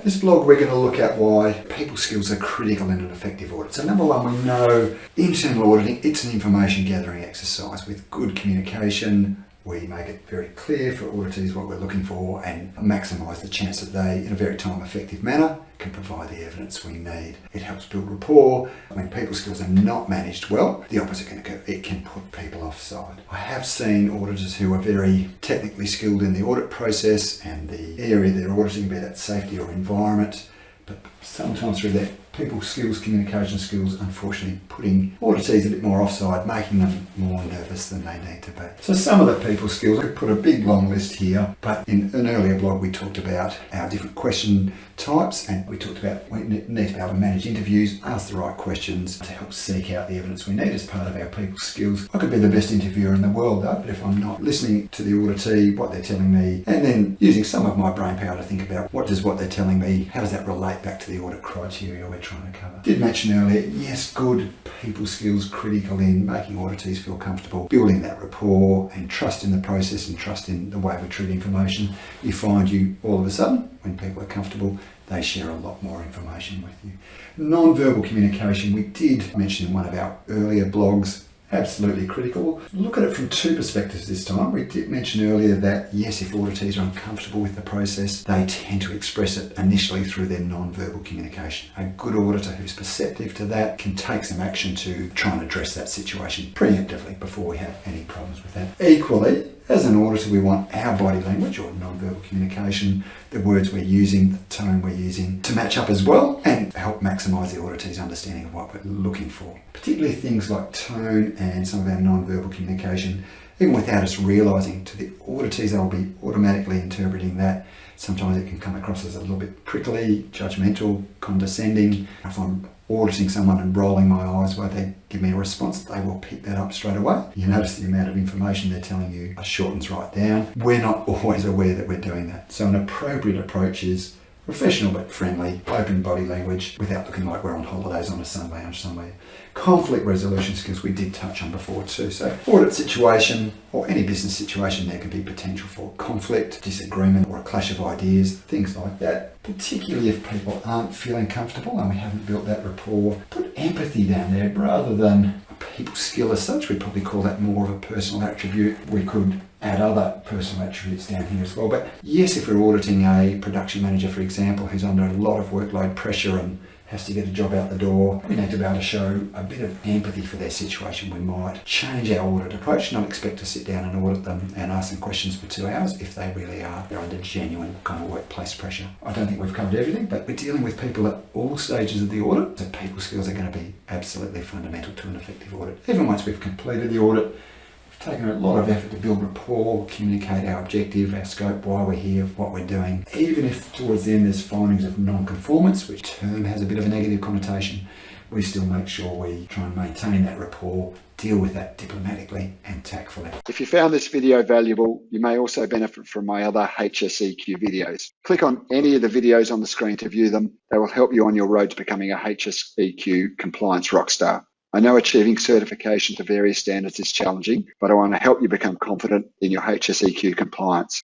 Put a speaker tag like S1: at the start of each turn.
S1: This blog, we're going to look at why people skills are critical in an effective audit. So number one, we know internal auditing, it's an information gathering exercise. With good communication, we make it very clear for auditors what we're looking for and maximise the chance that they, in a very time-effective manner, can provide the evidence we need. It helps build rapport. When people skills are not managed well, the opposite can occur. It can put people offside. I have seen auditors who are very technically skilled in the audit process and the area they're auditing, be that safety or environment, but sometimes through their people skills, communication skills, unfortunately putting auditees a bit more offside, making them more nervous than they need to be. So some of the people skills, I could put a big long list here, but in an earlier blog we talked about our different question types, and we talked about we need to be able to manage interviews, ask the right questions to help seek out the evidence we need as part of our people skills. I could be the best interviewer in the world though, but if I'm not listening to the auditee, what they're telling me, and then using some of my brain power to think about what they're telling me, how does that relate back to the audit criteria we're trying to cover. Did mention earlier, yes, good people skills critical in making auditees feel comfortable, building that rapport and trust in the process and trust in the way we treat information. You find all of a sudden, when people are comfortable, they share a lot more information with you. Non-verbal communication, we did mention in one of our earlier blogs, absolutely critical. Look at it from two perspectives this time. We did mention earlier that yes, if auditees are uncomfortable with the process, they tend to express it initially through their non-verbal communication. A good auditor who's perceptive to that can take some action to try and address that situation preemptively before we have any problems with that. Equally, as an auditor, we want our body language or non-verbal communication, the words we're using, the tone we're using, to match up as well and help maximise the auditee's understanding of what we're looking for. Particularly things like tone and some of our non-verbal communication, even without us realising, to the auditees they'll be automatically interpreting that. Sometimes it can come across as a little bit prickly, judgmental, condescending. If I'm auditing someone and rolling my eyes while they give me a response, they will pick that up straight away. You notice the amount of information they're telling you shortens right down. We're not always aware that we're doing that. So an appropriate approach is professional but friendly, open body language without looking like we're on holidays on a sun lounge somewhere. Conflict resolution skills we did touch on before too. So audit situation or any business situation, there can be potential for conflict, disagreement or a clash of ideas, things like that. Particularly if people aren't feeling comfortable and we haven't built that rapport. Put empathy down there rather than a people skill as such. We'd probably call that more of a personal attribute. We could add other personal attributes down here as well. But yes, if we're auditing a production manager, for example, who's under a lot of workload pressure and has to get a job out the door, we need to be able to show a bit of empathy for their situation. We might change our audit approach, not expect to sit down and audit them and ask them questions for 2 hours if they really are. They're under genuine kind of workplace pressure. I don't think we've covered everything, but we're dealing with people at all stages of the audit. So people skills are going to be absolutely fundamental to an effective audit. Even once we've completed the audit, taken a lot of effort to build rapport, communicate our objective, our scope, why we're here, what we're doing. Even if towards the end there's findings of non-conformance, which term has a bit of a negative connotation, we still make sure we try and maintain that rapport, deal with that diplomatically and tactfully. If you found this video valuable, you may also benefit from my other HSEQ videos. Click on any of the videos on the screen to view them. They will help you on your road to becoming a HSEQ compliance rockstar. I know achieving certification to various standards is challenging, but I want to help you become confident in your HSEQ compliance.